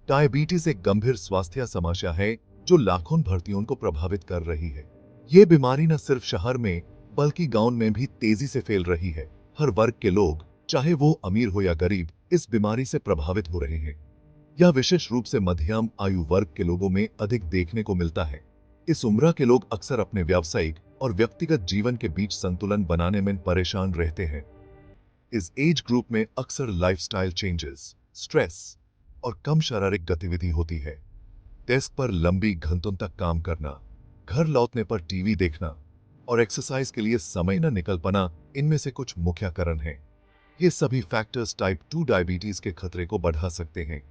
Diabetes एक गंभीर स्वास्थ्य समस्या है जो लाखों भारतीयों को प्रभावित कर रही है। ये बीमारी न सिर्फ शहर में बल्कि गांव में भी तेजी से फैल रही है। हर वर्ग के लोग, चाहे वो अमीर हो या गरीब, इस बीमारी से प्रभावित हो रहे हैं। यह विशेष रूप से मध्यम आयु वर्ग के लोगों में अधिक देखने को मिलता है। इस उम्र के लोग अक्सर अपने व्यावसायिक और व्यक्तिगत जीवन के बीच संतुलन बनाने में परेशान रहते हैं। इस एज ग्रुप में अक्सर लाइफस्टाइल चेंजेस, स्ट्रेस और कम शारीरिक गतिविधि होती है। डेस्क पर लंबी घंटों तक काम करना, घर लौटने पर टीवी देखना और एक्सरसाइज के लिए समय न निकल पाना इनमें से कुछ मुख्य कारण हैं। ये सभी फैक्टर्स टाइप 2 डायबिटीज के खतरे को बढ़ा सकते हैं।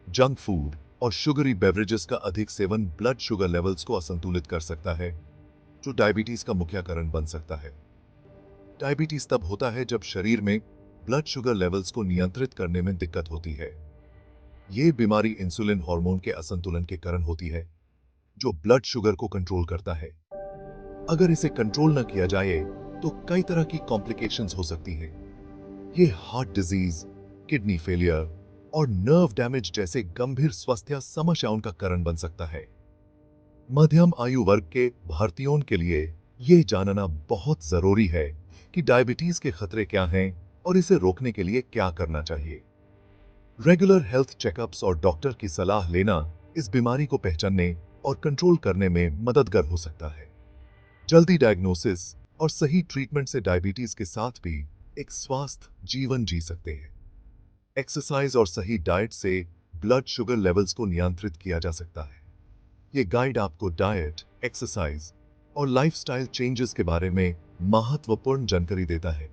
जंक फूड और शुगरी बेवरेजेस का अधिक सेवन ब्लड शुगर लेवल्स को असंतुलित कर सकता है, जो डायबिटीज का मुख्य कारण बन सकता है। डायबिटीज तब होता है जब शरीर में ब्लड शुगर लेवल्स को नियंत्रित करने में दिक्कत होती है। ये बीमारी इंसुलिन हार्मोन के असंतुलन के कारण होती है, जो ब्लड शुगर को कंट्रोल करता है। अगर इसे कंट्रोल न किया जाए तो कई तरह की कॉम्प्लिकेशंस हो सकती हैं। ये हार्ट डिजीज, किडनी फेलियर और नर्व डैमेज जैसे गंभीर स्वास्थ्य समस्याओं का कारण बन सकता है। मध्यम आयु वर्ग के भारतीयों के लिए ये जानना बहुत जरूरी है कि डायबिटीज के खतरे क्या हैं और इसे रोकने के लिए क्या करना चाहिए। रेगुलर हेल्थ चेकअप्स और डॉक्टर की सलाह लेना इस बीमारी को पहचानने और कंट्रोल करने में मददगार हो सकता है। जल्दी डायग्नोसिस और सही ट्रीटमेंट से डायबिटीज के साथ भी एक स्वस्थ जीवन जी सकते हैं। एक्सरसाइज और सही डाइट से ब्लड शुगर लेवल्स को नियंत्रित किया जा सकता है। ये गाइड आपको डाइट, एक्सरसाइज और लाइफस्टाइल चेंजेस के बारे में महत्वपूर्ण जानकारी देता है,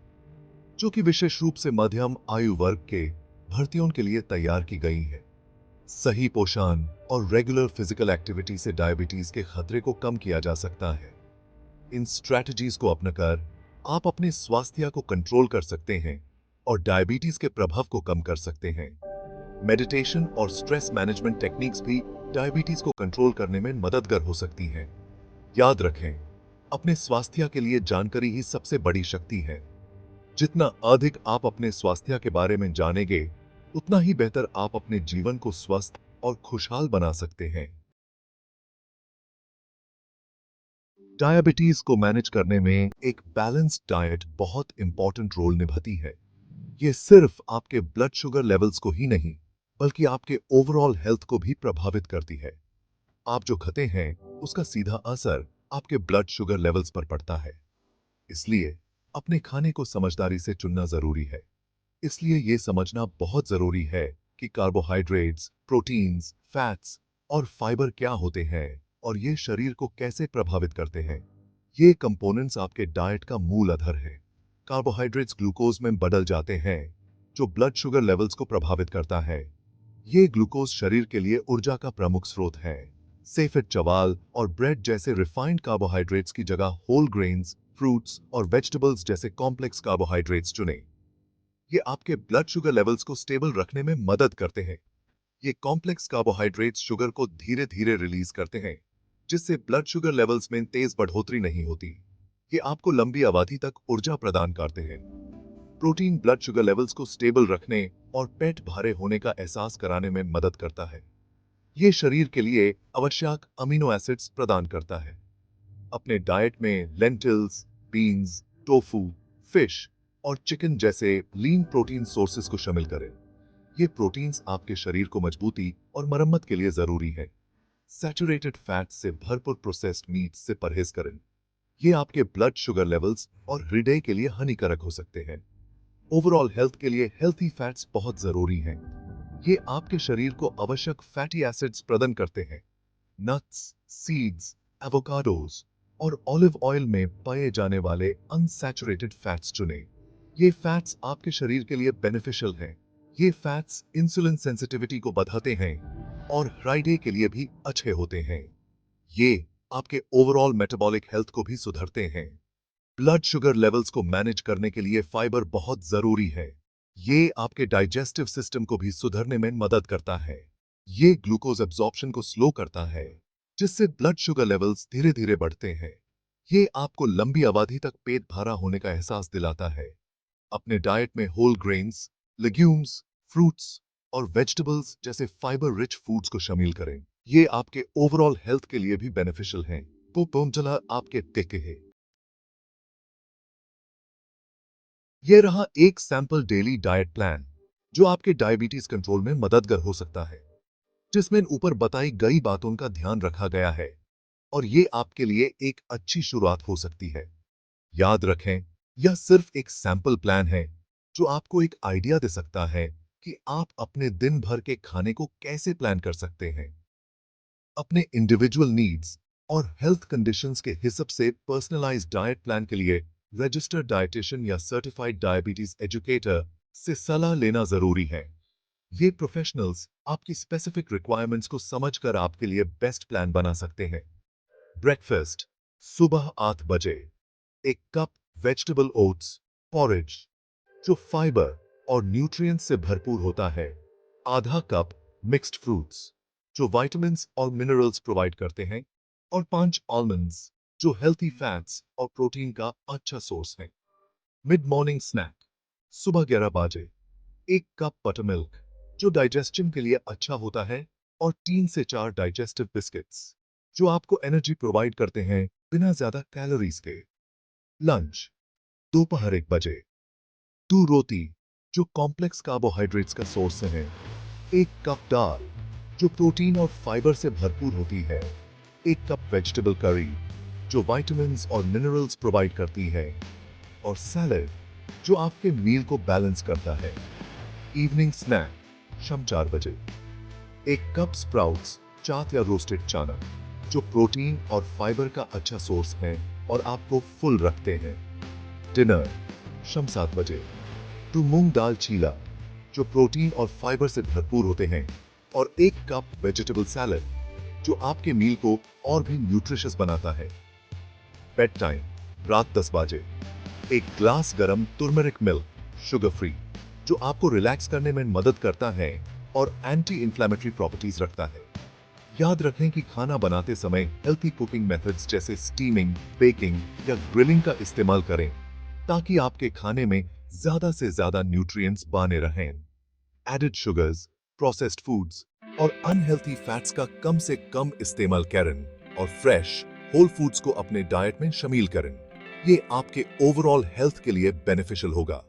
जो कि विशेष रूप से मध्यम आयु वर्ग के भारतीयों के लिए तैयार की गई है। सही पोषण और रेगुलर फिजिकल एक्टिविटी से डायबिटीज के खतरे को कम किया जा सकता है। इन स्ट्रैटेजीज को अपनाकर आप अपने स्वास्थ्य को कंट्रोल कर सकते हैं और डायबिटीज के प्रभाव को कम कर सकते हैं। मेडिटेशन और स्ट्रेस मैनेजमेंट टेक्निक्स भी डायबिटीज को कंट्रोल करने में मददगार हो सकती हैं। याद रखें, अपने स्वास्थ्य के लिए जानकारी ही सबसे बड़ी शक्ति है। जितना अधिक आप अपने स्वास्थ्य के बारे में जानेंगे, उतना ही बेहतर आप अपने जीवन को स्वस्थ और खुशहाल बना सकते हैं। डायबिटीज को मैनेज करने में एक बैलेंस्ड डाइट बहुत इंपॉर्टेंट रोल निभाती है। ये सिर्फ आपके ब्लड शुगर लेवल्स को ही नहीं, बल्कि आपके ओवरऑल हेल्थ को भी प्रभावित करती है। आप जो खाते हैं, उसका सीधा असर आपके ब्लड शुगर लेवल्स पर पड़ता है। इसलिए अपने खाने को समझदारी से चुनना जरूरी है। इसलिए ये समझना बहुत जरूरी है कि कार्बोहाइड्रेट्स, प्रोटीन्स, फैट्स और फाइबर क्या होते हैं और ये शरीर को कैसे प्रभावित करते हैं। ये कंपोनेंट्स आपके डाइट का मूल आधार है। कार्बोहाइड्रेट्स ग्लूकोज में बदल जाते हैं, जो ब्लड शुगर लेवल्स को प्रभावित करता है। ये ग्लूकोज शरीर के लिए ऊर्जा का प्रमुख स्रोत है। सेफिट चावल और ब्रेड जैसे रिफाइंड कार्बोहाइड्रेट्स की जगह होल ग्रेन्स, फ्रूट्स और वेजिटेबल्स जैसे कॉम्प्लेक्स कार्बोहाइड्रेट्स चुनें। ये आपके ब्लड शुगर लेवल्स को स्टेबल रखने में मदद करते हैं। ये कॉम्प्लेक्स कार्बोहाइड्रेट्स शुगर को धीरे धीरे रिलीज करते हैं, जिससे ब्लड शुगर लेवल्स में तेज बढ़ोतरी नहीं होती। ये आपको लंबी अवधि तक ऊर्जा प्रदान करते हैं। प्रोटीन ब्लड शुगर लेवल्स को स्टेबल रखने और पेट भरे होने का एहसास कराने में मदद करता है। ये शरीर के लिए आवश्यक अमीनो एसिड्स प्रदान करता है। अपने डाइट में लेंटिल्स, बीन्स, टोफू, फिश और चिकन जैसे लीन प्रोटीन सोर्सेस को शामिल करें। ये प्रोटीन्स आपके शरीर को मजबूती और मरम्मत के लिए जरूरी है। सैचुरेटेड फैट से भरपूर प्रोसेस्ड मीट से परहेज करें। ये आपके ब्लड शुगर लेवल्स और हृदय के लिए हानिकारक हो सकते हैं। ओवरऑल हेल्थ के लिए हेल्थी फैट्स बहुत जरूरी हैं। ये आपके शरीर को आवश्यक फैटी एसिड्स प्रदान करते हैं। नट्स, सीड्स, एवोकाडोज और ऑलिव ऑयल में पाए जाने वाले अनसैचुरेटेड फैट्स चुनें। ये फैट्स आपके शरीर के लिए बेनिफिशियल हैं। ये फैट्स इंसुलिन सेंसिटिविटी को बढ़ाते हैं और हृदय के लिए भी अच्छे होते हैं। ये आपके ओवरऑल मेटाबॉलिक हेल्थ को भी सुधारते हैं। ब्लड शुगर लेवल्स को मैनेज करने के लिए फाइबर बहुत जरूरी है। ये आपके डाइजेस्टिव सिस्टम को भी सुधारने में मदद करता है। ये ग्लूकोज एब्जॉर्प्शन को स्लो करता है, जिससे ब्लड शुगर लेवल्स धीरे धीरे बढ़ते हैं। ये आपको लंबी अवधि तक पेट भरा होने का एहसास दिलाता है। अपने डाइट में होल ग्रेन्स, लेग्यूम्स, फ्रूट्स और वेजिटेबल्स जैसे फाइबर रिच फूड्स को शामिल करें। ये आपके ओवरऑल हेल्थ के लिए भी बेनिफिशियल हैं। तो चला आपके टिके है। ये रहा एक सैंपल डेली डाइट प्लान जो आपके डायबिटीज कंट्रोल में मददगार हो सकता है, जिसमें ऊपर बताई गई बातों का ध्यान रखा गया है और ये आपके लिए एक अच्छी शुरुआत हो सकती है। याद रखें, यह सिर्फ एक सैंपल प्लान है जो आपको एक आइडिया दे सकता है कि आप अपने दिन भर के खाने को कैसे प्लान कर सकते हैं। अपने इंडिविजुअल नीड्स और हेल्थ कंडीशंस के हिसाब से पर्सनलाइज्ड डाइट प्लान के लिए रजिस्टर्ड डाइटिशियन या सर्टिफाइड डायबिटीज एजुकेटर से सलाह लेना जरूरी है। ये प्रोफेशनल्स आपकी स्पेसिफिक रिक्वायरमेंट्स को समझकर आपके लिए बेस्ट प्लान बना सकते हैं। ब्रेकफास्ट सुबह 8 बजे, एक कप वेजिटेबल ओट्स पॉरेज जो फाइबर और न्यूट्रिएंट्स से भरपूर होता है। आधा कप मिक्स्ड फ्रूट्स जो विटामिन्स और मिनरल्स प्रोवाइड करते हैं, और 5 आलमंड्स जो हेल्थी फैट्स और प्रोटीन का अच्छा सोर्स है। मिड मॉर्निंग स्नैक सुबह 11 बजे, एक कप बटर मिल्क जो डाइजेशन के लिए अच्छा होता है, और 3 से 4 डाइजेस्टिव बिस्किट्स जो आपको एनर्जी प्रोवाइड करते हैं बिना ज्यादा कैलोरीज के। लंच दोपहर 1 बजे, 2 रोटी जो कॉम्प्लेक्स कार्बोहाइड्रेट्स का सोर्स है, एक कप दाल जो प्रोटीन और फाइबर से भरपूर होती है, एक कप वेजिटेबल करी जो विटामिन्स और मिनरल्स प्रोवाइड करती है, और सैलेड जो आपके मील को बैलेंस करता है। इवनिंग स्नैक शाम 4 बजे, एक कप स्प्राउट्स चाट या रोस्टेड चना जो प्रोटीन और फाइबर का अच्छा सोर्स है और आपको फुल रखते हैं। डिनर शाम 7 बजे, 2 मूंग दाल चीला जो प्रोटीन और फाइबर से भरपूर होते हैं, और एक कप वेजिटेबल सैलेड जो आपके मील को और भी न्यूट्रिशियस बनाता है। बेड टाइम रात 10 बजे, एक ग्लास गरम टर्मरिक मिल्क शुगर फ्री जो आपको रिलैक्स करने में मदद करता है और एंटी इंफ्लेमेटरी प्रॉपर्टीज रखता है। याद रखें कि खाना बनाते समय हेल्थी कुकिंग मेथड्स जैसे स्टीमिंग, बेकिंग या ग्रिलिंग का इस्तेमाल करें ताकि आपके खाने में ज्यादा से ज्यादा न्यूट्रिएंट्स बने रहें। एडेड शुगर्स, प्रोसेस्ड फूड्स और अनहेल्थी फैट्स का कम से कम इस्तेमाल करें और फ्रेश होल फूड्स को अपने डाइट में शामिल करें। ये आपके ओवरऑल हेल्थ के लिए बेनिफिशियल होगा।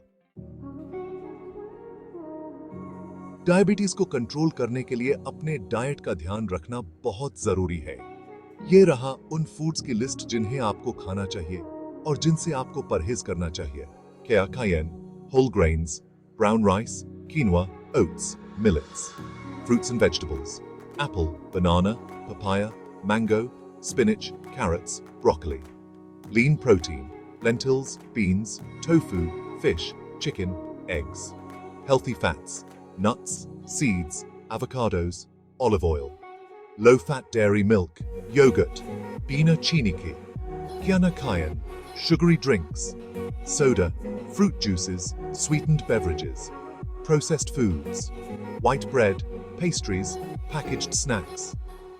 डायबिटीज को कंट्रोल करने के लिए अपने डाइट का ध्यान रखना बहुत जरूरी है। ये रहा उन फूड्स की लिस्ट जिन्हें आपको खाना चाहिए और जिनसे आपको परहेज करना चाहिए। क्या खाएं? Whole grains, brown rice, quinoa, oats, millets, fruits and vegetables, apple, banana, papaya, mango, spinach, carrots, broccoli. Lean protein, lentils, beans, tofu, fish, chicken, eggs. Healthy fats, nuts, seeds, avocados, olive oil. Low-fat dairy milk, yogurt, Bina Chiniki, Kiana Kayan, sugary drinks, soda, fruit juices, sweetened beverages, processed foods, white bread, pastries, packaged snacks,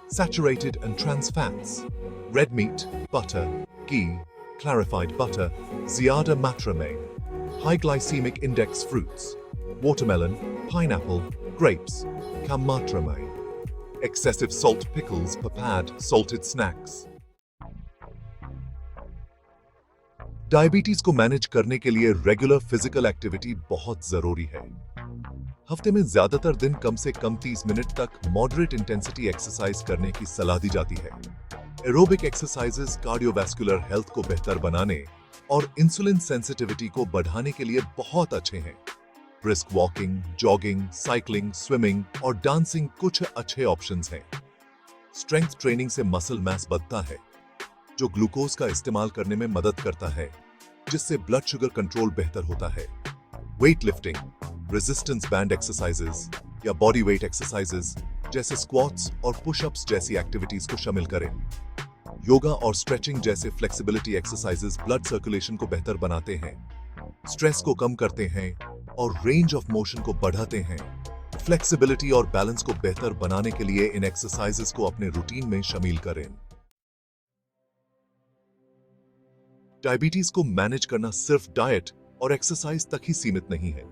saturated and trans fats, red meat, butter, ghee, clarified butter, Ziada matrame, high glycemic index fruits, watermelon, pineapple, grapes, Kamatrame, excessive salt pickles, papad, salted snacks. Diabetes को manage करने के लिए regular physical activity बहुत जरूरी है। हफ्ते में ज्यादातर दिन कम से कम 30 मिनट तक मॉडरेट इंटेंसिटी एक्सरसाइज करने की सलाह दी जाती है। एरोबिक एक्सरसाइजेस कार्डियोवैस्कुलर हेल्थ को बेहतर बनाने और इंसुलिन सेंसिटिविटी को बढ़ाने के लिए बहुत अच्छे हैं। Brisk walking, jogging, cycling, swimming और डांसिंग कुछ अच्छे ऑप्शंस हैं। स्ट्रेंथ ट्रेनिंग से मसल मास बढ़ता है जो ग्लूकोज का इस्तेमाल करने में मदद करता है, जिससे ब्लड शुगर कंट्रोल बेहतर होता है। Weight lifting, resistance band exercises या बॉडी वेट एक्सरसाइजेस जैसे स्क्वाट्स और पुशअप्स जैसी एक्टिविटीज को शामिल करें। योगा और स्ट्रेचिंग जैसे फ्लेक्सिबिलिटी एक्सरसाइजेस ब्लड सर्कुलेशन को बेहतर बनाते हैं, स्ट्रेस को कम करते हैं और रेंज ऑफ मोशन को बढ़ाते हैं। फ्लेक्सिबिलिटी और बैलेंस को बेहतर बनाने के लिए इन एक्सरसाइजेस को अपने रूटीन में शामिल करें। डायबिटीज को मैनेज करना सिर्फ डाइट और एक्सरसाइज तक ही सीमित नहीं है।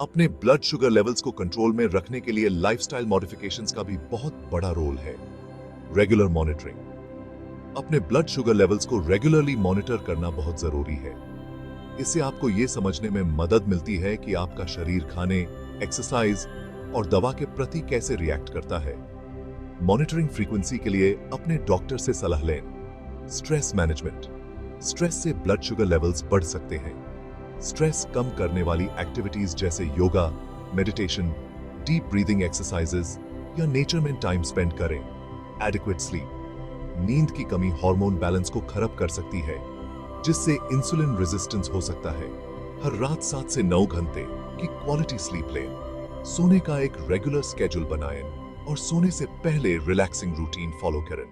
अपने ब्लड शुगर लेवल्स को कंट्रोल में रखने के लिए लाइफस्टाइल मॉडिफिकेशंस का भी बहुत बड़ा रोल है। Regular monitoring. अपने ब्लड शुगर लेवल्स को रेगुलरली मॉनिटर करना बहुत जरूरी है। इससे आपको यह समझने में मदद मिलती है कि आपका शरीर खाने, एक्सरसाइज और दवा के प्रति कैसे रिएक्ट करता है। मॉनिटरिंग फ्रीक्वेंसी के लिए अपने डॉक्टर से सलाह लें। Stress management. स्ट्रेस से ब्लड शुगर लेवल्स बढ़ सकते हैं। स्ट्रेस कम करने वाली एक्टिविटीज जैसे yoga, meditation, deep breathing exercises या नेचर में टाइम स्पेंड करें। Adequate sleep. नींद की कमी हार्मोन बैलेंस को खराब कर सकती है, जिससे इंसुलिन रेजिस्टेंस हो सकता है। हर रात 7 से 9 घंटे की क्वालिटी स्लीप लें। सोने का एक रेगुलर स्केड्यूल बनाएं और सोने से पहले रिलैक्सिंग रूटीन फॉलो करें।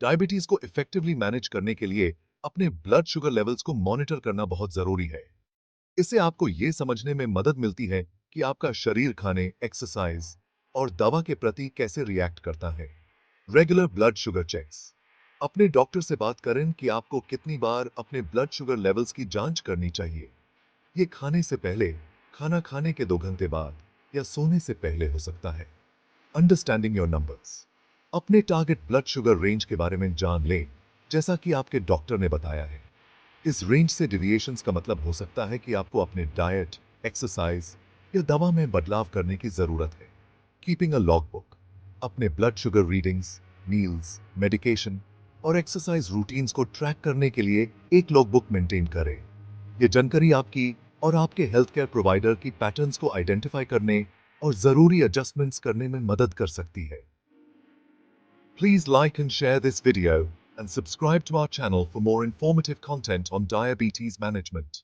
डायबिटीज को इफेक्टिवली मैनेज करने के लिए अपने ब्लड शुगर लेवल्स को मॉनिटर करना बहुत जरूरी है। इससे आपको यह समझने में मदद मिलती है कि आपका शरीर खाने, एक्सरसाइज और दवा के प्रति कैसे रिएक्ट करता है। Regular blood sugar checks. अपने डॉक्टर से बात करें कि आपको कितनी बार अपने ब्लड शुगर लेवल्स की जांच करनी चाहिए। ये खाने से पहले, खाना खाने के 2 घंटे बाद या सोने से पहले हो सकता है। Understanding your numbers. अपने टारगेट ब्लड शुगर रेंज के बारे में जान लें, जैसा कि आपके डॉक्टर ने बताया है। इस रेंज से डिविएशंस का मतलब हो सकता है कि आपको अपने डाइट, एक्सरसाइज या दवा में बदलाव करने की जरूरत है। Keeping a log book. अपने blood sugar readings, meals, medication और एक्सरसाइज रूटीन्स को ट्रैक करने के लिए एक लॉग बुक मेंटेन करें। यह जानकारी आपकी और आपके हेल्थ केयर प्रोवाइडर की पैटर्न्स को आइडेंटिफाई करने और जरूरी एडजस्टमेंट्स करने में मदद कर सकती है। Please like and share this video and subscribe to our channel for more informative content on diabetes management.